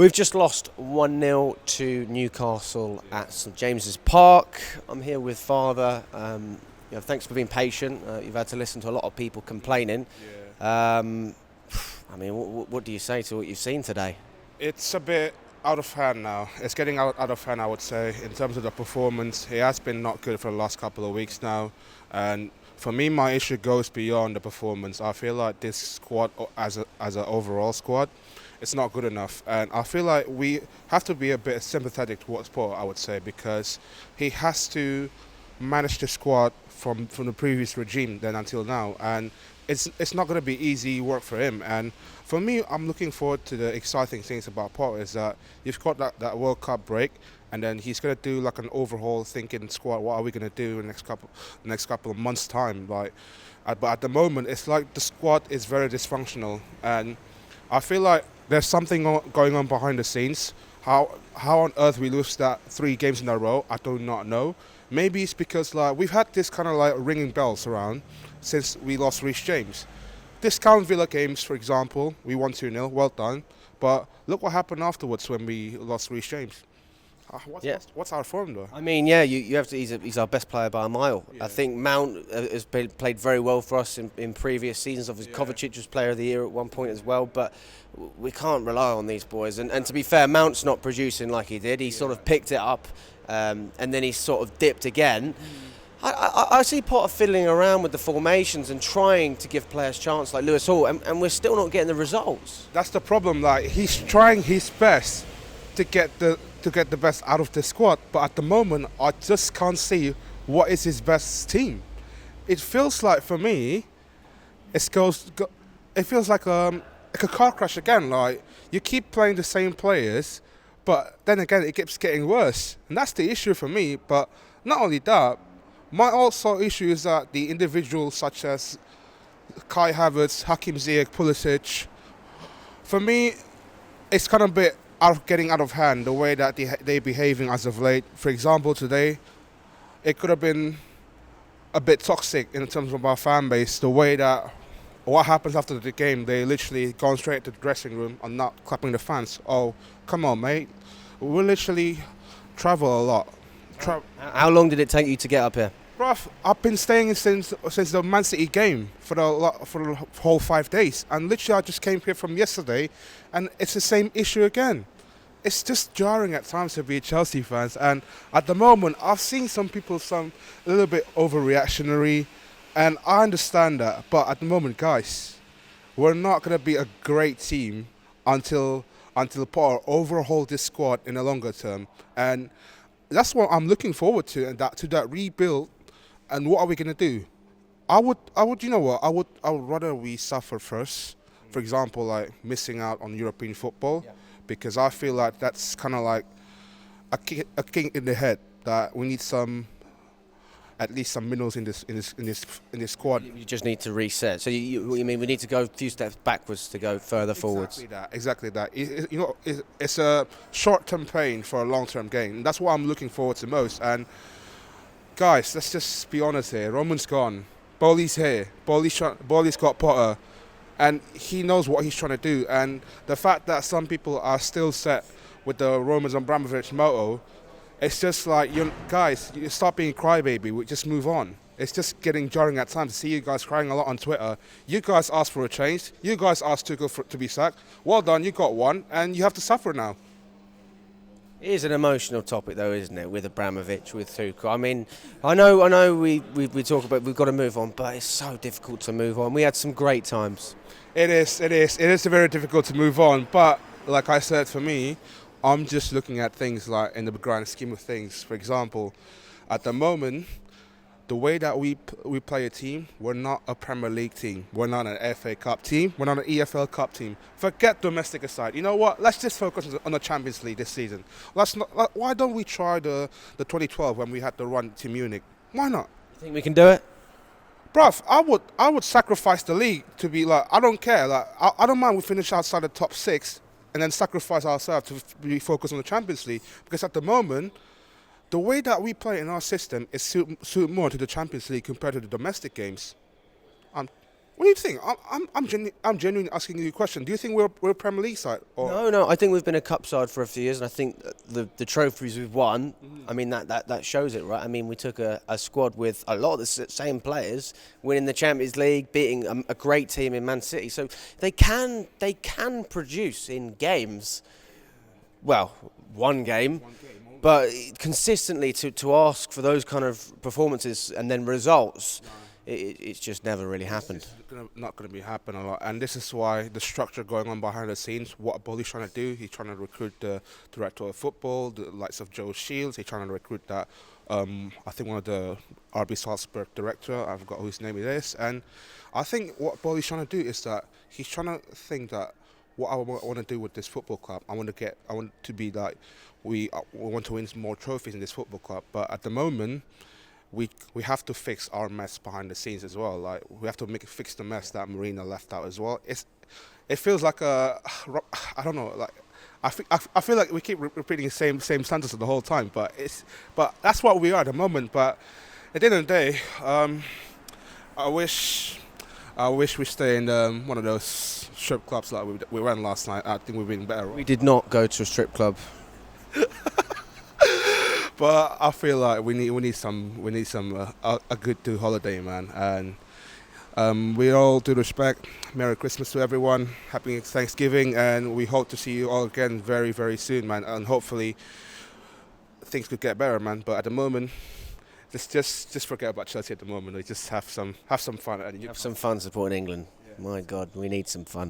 We've just lost 1-0 to Newcastle at St James's Park. I'm here with Fathur. Thanks for being patient. You've had to listen to a lot of people complaining. I mean, what do you say to what you've seen today? It's a bit out of hand now. It's getting out of hand, I would say, in terms of the performance. It has been not good for the last couple of weeks now. And for me, my issue goes beyond the performance. I feel like this squad, as an overall squad, it's not good enough. And I feel like we have to be a bit sympathetic towards Paul, I would say, because he has to manage the squad from the previous regime then until now. And it's not going to be easy work for him. And for me, I'm looking forward to the exciting things about Paul is that you've got that World Cup break, and then he's going to do like an overhaul thinking squad. What are we going to do in the next couple of months' time? But at the moment, it's like the squad is very dysfunctional, and I feel like there's something going on behind the scenes. How on earth we lose that 3 games in a row, I do not know. Maybe it's because like we've had this kind of like ringing bells around since we lost Reece James. Discount Villa games, for example, we won 2-0, well done. But look what happened afterwards when we lost Reece James. What's our form though? I mean, yeah, you have to. He's our best player by a mile. Yeah. I think Mount has played very well for us in previous seasons. Obviously, Kovacic was Player of the Year at one point as well. But we can't rely on these boys. And to be fair, Mount's not producing like he did. He sort of picked it up, and then he sort of dipped again. I see Potter fiddling around with the formations and trying to give players chance like Lewis Hall, and we're still not getting the results. That's the problem. Like he's trying his best to get the best out of the squad, but at the moment I just can't see what is his best team. It feels like for me, it feels like a car crash again. Like you keep playing the same players, but then again it keeps getting worse, and that's the issue for me. But not only that, my also issue is that the individuals such as Kai Havertz, Hakim Ziyech, Pulisic, for me, it's kind of a bit getting out of hand the way that they're behaving as of late. For example, today, it could have been a bit toxic in terms of our fan base. The way that what happens after the game, they literally gone straight to the dressing room and not clapping the fans. Oh, come on, mate. We literally travel a lot. How long did it take you to get up here? Bruv, I've been staying since the Man City game for the whole 5 days, and literally I just came here from yesterday, and it's the same issue again. It's just jarring at times to be Chelsea fans, and at the moment I've seen some people a little bit overreactionary, and I understand that. But at the moment, guys, we're not going to be a great team until Paul overhaul this squad in the longer term, and that's what I'm looking forward to, and that rebuild. And what are we gonna do? I would, you know what? I would rather we suffer first. For example, like missing out on European football, because I feel like that's kind of like a kick in the head. That we need at least some minerals in this squad. You just need to reset. So you mean we need to go a few steps backwards to go further forwards? Exactly that. It's a short-term pain for a long-term gain. That's what I'm looking forward to most. And guys, let's just be honest here. Roman's gone. Bowley's here. Bowley's got Potter, and he knows what he's trying to do. And the fact that some people are still set with the Roman Abramovich motto, it's just like, you stop being crybaby. We just move on. It's just getting jarring at times to see you guys crying a lot on Twitter. You guys asked for a change. You guys asked Tuchel to be sacked. Well done, you got one, and you have to suffer now. It is an emotional topic, though, isn't it, with Abramovich, with Tuchel? I mean, I know we talk about we've got to move on, but it's so difficult to move on. We had some great times. It is very difficult to move on, but like I said, for me, I'm just looking at things like in the grand scheme of things. For example, at the moment, the way that we play a team, we're not a Premier League team. We're not an FA Cup team. We're not an EFL Cup team. Forget domestic aside. You know what? Let's just focus on the Champions League this season. Why don't we try the 2012 when we had the run to Munich? Why not? You think we can do it? Bruv, I would sacrifice the league to be like, I don't care. Like, I don't mind we finish outside the top 6 and then sacrifice ourselves to be focused on the Champions League. Because at the moment, the way that we play in our system is suit more to the Champions League compared to the domestic games. What do you think? I'm genuinely asking you a question. Do you think we're a Premier League side? Or? No, I think we've been a cup side for a few years, and I think the trophies we've won, I mean, that shows it, right? I mean, we took a squad with a lot of the same players, winning the Champions League, beating a great team in Man City. So they can produce in games. Well, one game. But consistently to ask for those kind of performances and then results, it's just never really happened. It's not going to be happening a lot, and this is why the structure going on behind the scenes. What Bolly's trying to do, he's trying to recruit the director of football, the likes of Joe Shields. He's trying to recruit that. I think one of the RB Salzburg director. I've got whose name it is, and I think what Bolly's trying to do is that he's trying to think that what I want to do with this football club. I want to be like we want to win more trophies in this football club, but at the moment. We have to fix our mess behind the scenes as well. Like we have to fix the mess that Marina left out as well. It feels like I don't know. Like I feel like we keep repeating the same sentences the whole time. But that's what we are at the moment. But at the end of the day, I wish we stay in one of those strip clubs like we went last night. I think we've been better. We did not go to a strip club. But I feel like we need a good holiday, man. And we all do respect. Merry Christmas to everyone. Happy Thanksgiving, and we hope to see you all again very, very soon, man. And hopefully things could get better, man. But at the moment, just forget about Chelsea at the moment. We just have some fun. Have some fun supporting England. Yeah. My God, we need some fun.